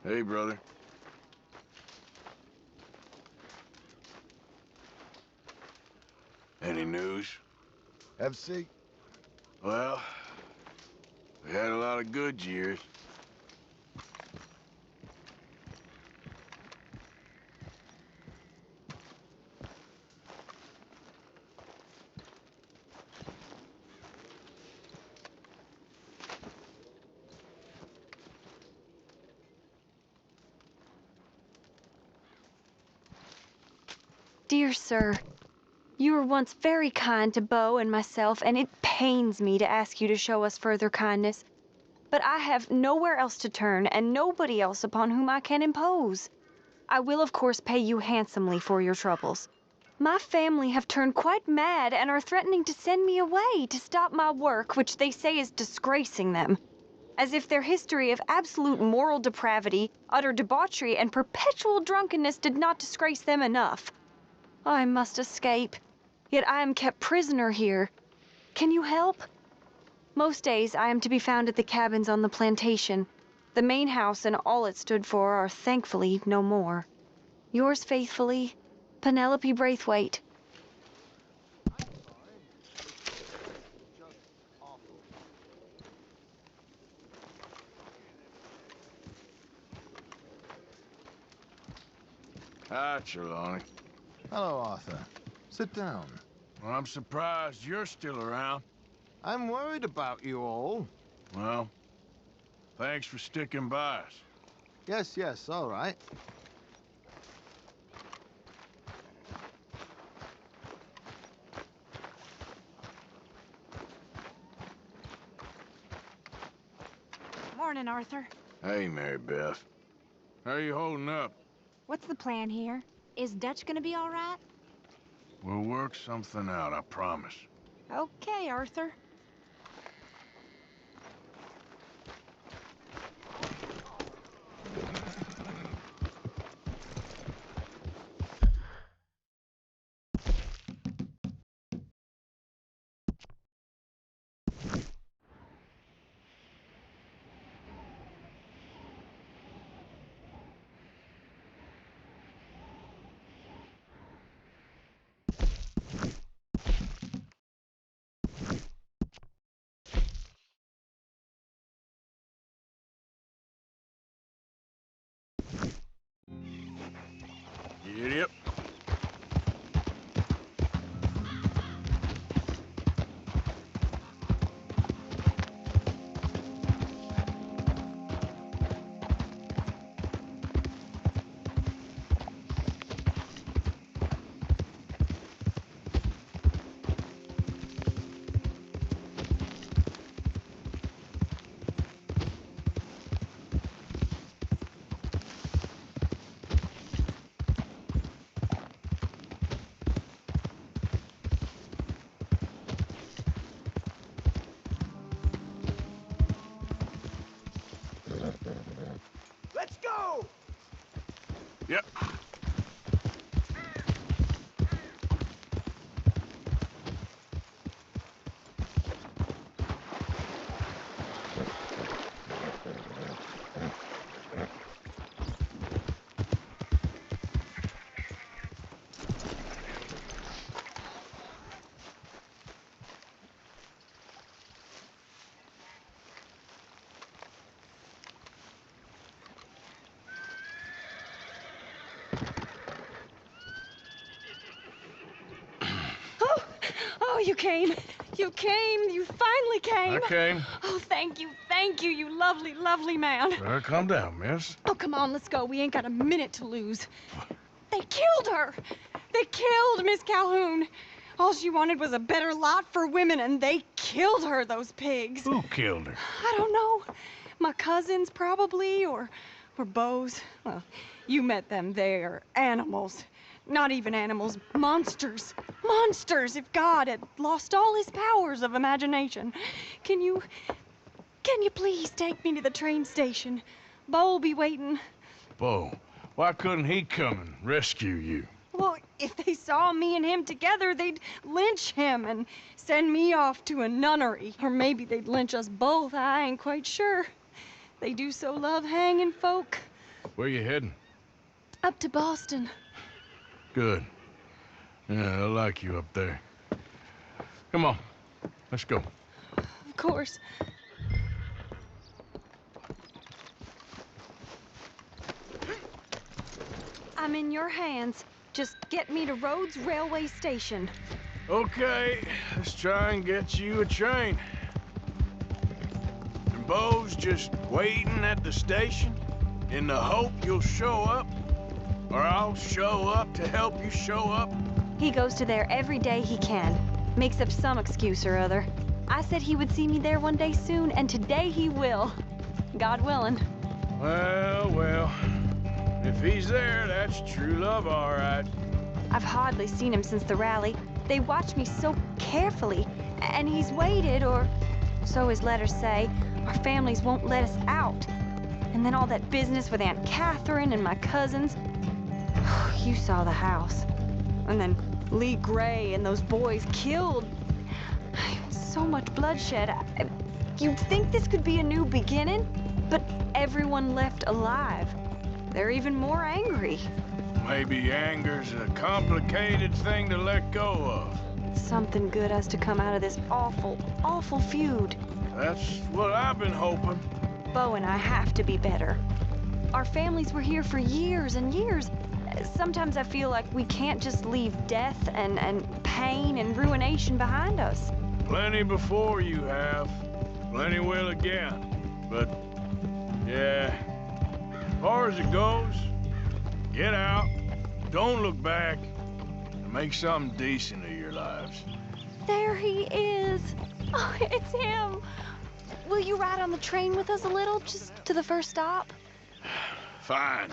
Hey, brother. Any news? Have a seat. Well, we had a lot of good years. Dear sir, you were once very kind to BEAU and myself, and it pains me to ask you to show us further kindness. But I have nowhere else to turn, and nobody else upon whom I can impose. I will, of course, pay you handsomely for your troubles. My family have turned quite mad and are threatening to send me away to stop my work, which they say is disgracing them. As if their history of absolute moral depravity, utter debauchery, and perpetual drunkenness did not disgrace them enough. I must escape, yet I am kept prisoner here. Can you help? Most days I am to be found at the cabins on the plantation. The main house and all it stood for are thankfully no more. Yours faithfully, Penelope Braithwaite. Hi, Trelawney. Hello, Arthur. Sit down. Well, I'm surprised you're still around. I'm worried about you all. Well, thanks for sticking by us. Yes, all right. Morning, Arthur. Hey, Mary Beth. How you holding up? What's the plan here? Is Dutch gonna be all right? We'll work something out, I promise. Okay, Arthur. Yep. Let's go! Yep. Oh, you came. You came. You finally came. I came. Oh, thank you, you lovely, lovely man. Better calm down, miss. Oh, come on, let's go. We ain't got a minute to lose. They killed her. They killed Miss Calhoun. All she wanted was a better lot for women, and they killed her, those pigs. Who killed her? I don't know. My cousins, probably, or Beau's. Well, you met them. They're animals. Not even animals, monsters. Monsters, if God had lost all his powers of imagination. Can you please take me to the train station? Beau'll be waiting. Beau. Why couldn't he come and rescue you? Well, if they saw me and him together, they'd lynch him and send me off to a nunnery. Or maybe they'd lynch us both, I ain't quite sure. They do so love hanging folk. Where you heading? Up to Boston. Good. Yeah, I like you up there. Come on, let's go. Of course. I'm in your hands. Just get me to Rhodes Railway Station. Okay, let's try and get you a train. And Beau's just waiting at the station in the hope you'll show up, or I'll show up to help you show up. He goes to there every day he can. Makes up some excuse or other. I said he would see me there one day soon, and today he will. God willing. Well, well. If he's there, that's true love, all right. I've hardly seen him since the rally. They watch me so carefully, and he's waited, or so his letters say. Our families won't let us out. And then all that business with Aunt Catherine and my cousins. You saw the house. And then Lee Gray and those boys killed. So much bloodshed. You'd think this could be a new beginning, but everyone left alive. They're even more angry. Maybe anger's a complicated thing to let go of. Something good has to come out of this awful, awful feud. That's what I've been hoping. Beau and I have to be better. Our families were here for years and years. Sometimes I feel like we can't just leave death and pain and ruination behind us. Plenty before you have. Plenty will again. But, yeah, as far as it goes, get out, don't look back, and make something decent of your lives. There he is. Oh, it's him. Will you ride on the train with us a little, just to the first stop? Fine.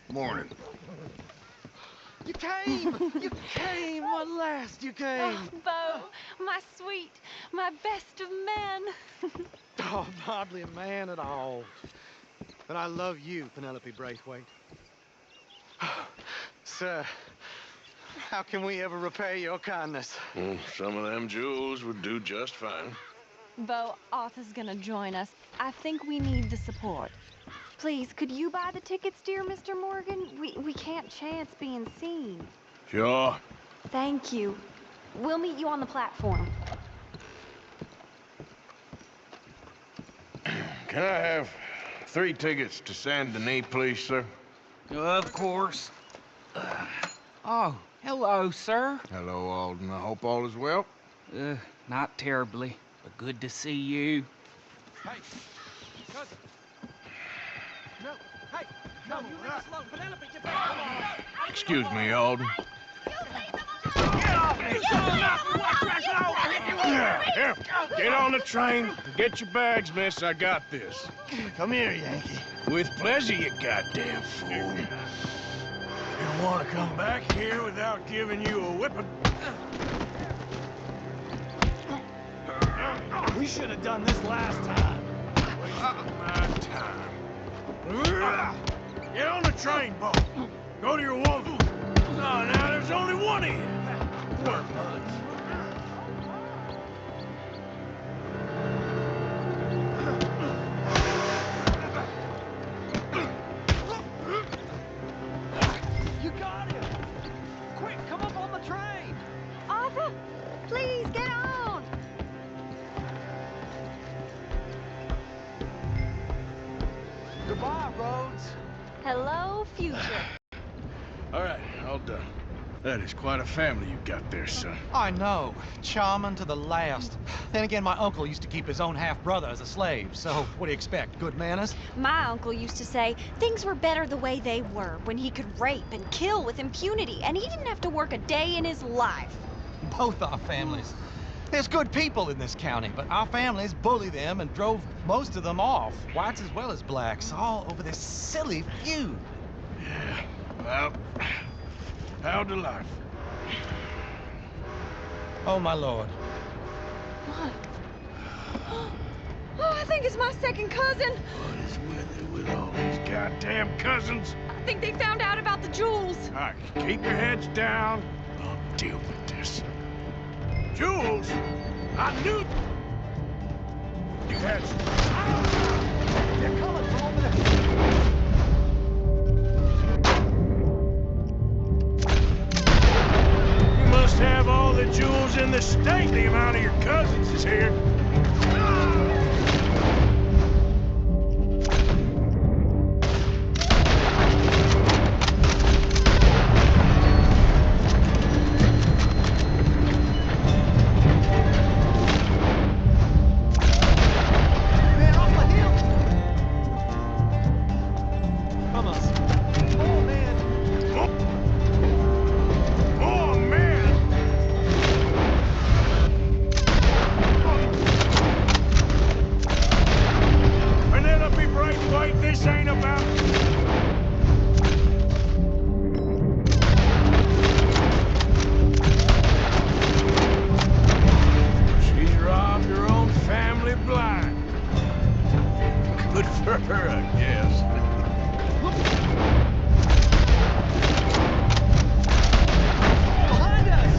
Morning. You came! You came! At last you came! Oh, Beau, my sweet, my best of men. Oh, I'm hardly a man at all. But I love you, Penelope Braithwaite. Sir, how can we ever repay your kindness? Some of them jewels would do just fine. Beau, Arthur's gonna join us. I think we need the support. Please, could you buy the tickets, dear Mr. Morgan? We can't chance being seen. Sure. Thank you. We'll meet you on the platform. Can I have 3 tickets to Saint Denis, please, sir? Of course. Oh, hello, sir. Hello, Alden. I hope all is well. Not terribly, but good to see you. Hey, cousin. No, hey, no, you leave us alone. Penelope, get back. Come on. Excuse me, Alden. Here, get on the train. Get your bags, miss. I got this. Come here, Yankee. With pleasure, you goddamn fool. You don't want to come back here without giving you a whipping. We should have done this last time. Wasting my time. Get on the train, Beau. Go to your woman. No, now there's only one here. Poor buds. You got him. Quick, come up on the train. Arthur, please get on. Goodbye, Rhodes. Hello, future. All right, all done. That is quite a family you got there, son. I know. Charming to the last. Then again, my uncle used to keep his own half-brother as a slave, so what do you expect? Good manners? My uncle used to say things were better the way they were, when he could rape and kill with impunity, and he didn't have to work a day in his life. Both our families. There's good people in this county, but our families bullied them and drove most of them off, whites as well as blacks, all over this silly feud. Yeah, well, how delightful. Oh, my lord. What? Oh, I think it's my second cousin. What is with it with all these goddamn cousins? I think they found out about the jewels. All right, keep your heads down. I'll deal with this. Jules, I knew... catch them. They're coming from over there. You must have all the jewels in the state. The amount of your cousins is here. Man, off the hill! Come on. Oh, man. Oh, man! Penelope Braithwaite, this ain't about... She's robbed her own family blind. Good for her, I guess. Behind us!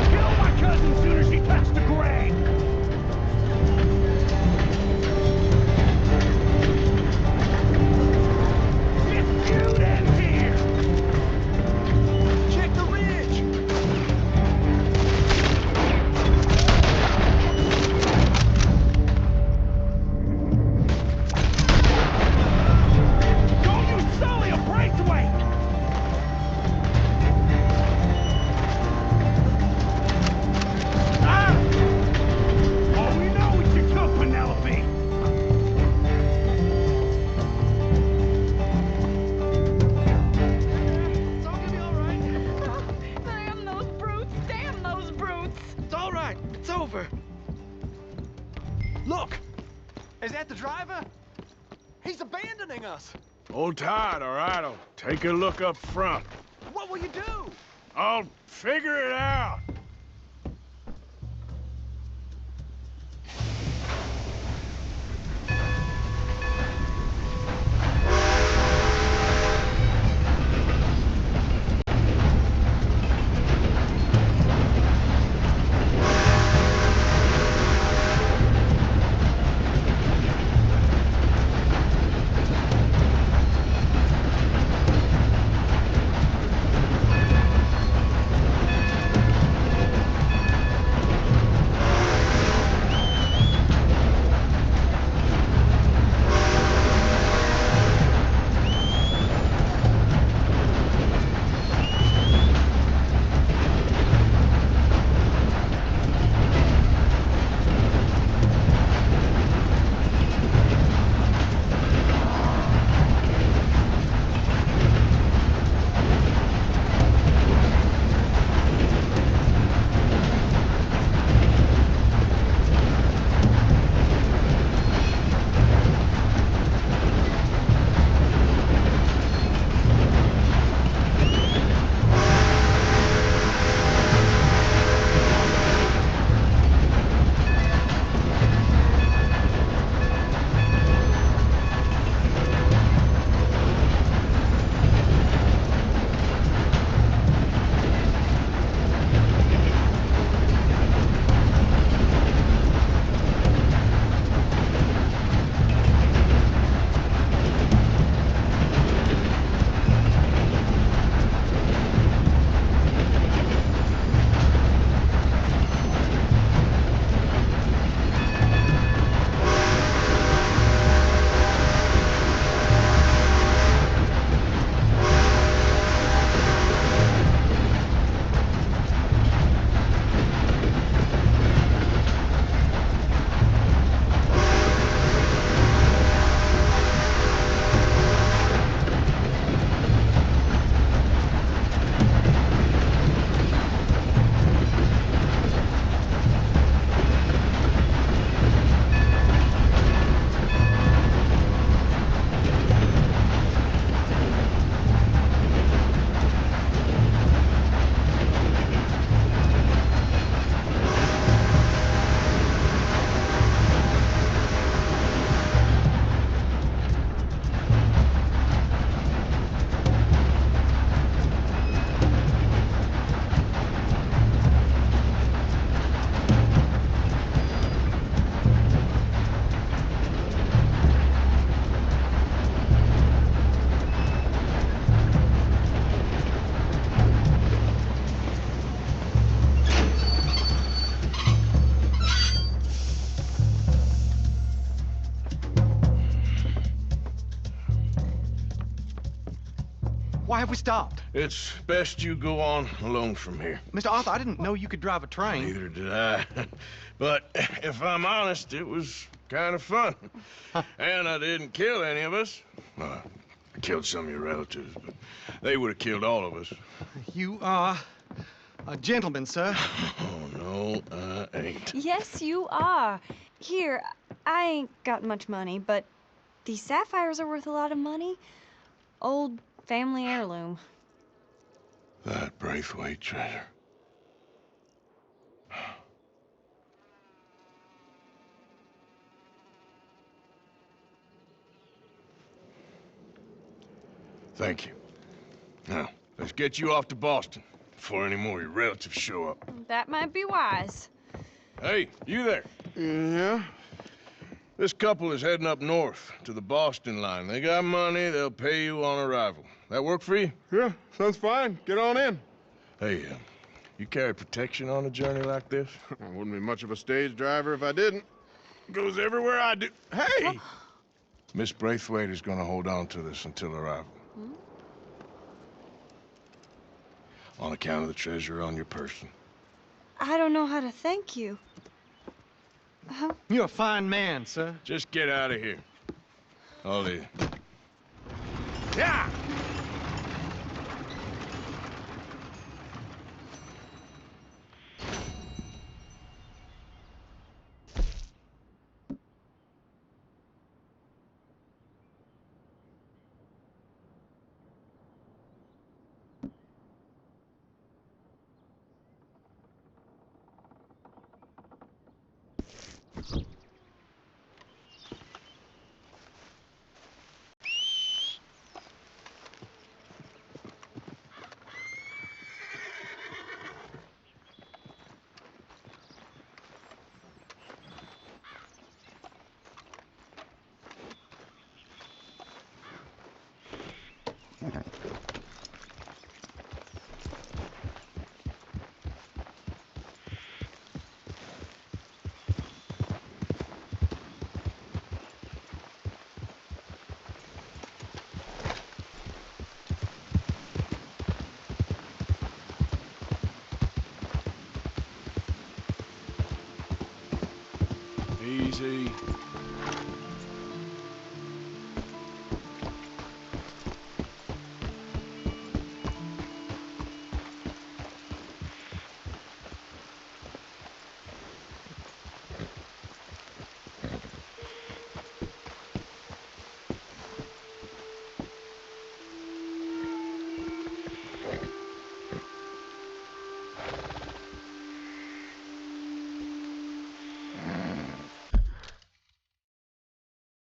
Kill my cousin as soon as he touched the grave! It's feud in here! Check the ridge! Don't you sully a Braithwaite! Ah! Oh, we know what you took, Penelope! It's all gonna be all right. Damn those brutes! Damn those brutes! It's all right. It's over. Look! Is that the driver? He's abandoning us! Hold tight, all right? I'll take a look up front. What will you do? I'll figure it out. Why have we stopped? It's best you go on alone from here. Mr. Arthur, I didn't know you could drive a train. Neither did I. But if I'm honest, it was kind of fun. And I didn't kill any of us. I killed some of your relatives, but they would have killed all of us. You are a gentleman, sir. Oh, no, I ain't. Yes, you are. Here, I ain't got much money, but these sapphires are worth a lot of money. Old family heirloom. That Braithwaite treasure. Thank you. Now, let's get you off to Boston before any more of your relatives show up. That might be wise. Hey, you there? Yeah? This couple is heading up north to the Boston line. They got money, they'll pay you on arrival. That work for you? Yeah, sounds fine. Get on in. Hey, you carry protection on a journey like this? I wouldn't be much of a stage driver if I didn't. Goes everywhere I do. Hey! Miss Braithwaite is gonna hold on to this until arrival. On account of the treasure on your person. I don't know how to thank you. You're a fine man, sir. Just get out of here. I'll leave. Yeah! Easy.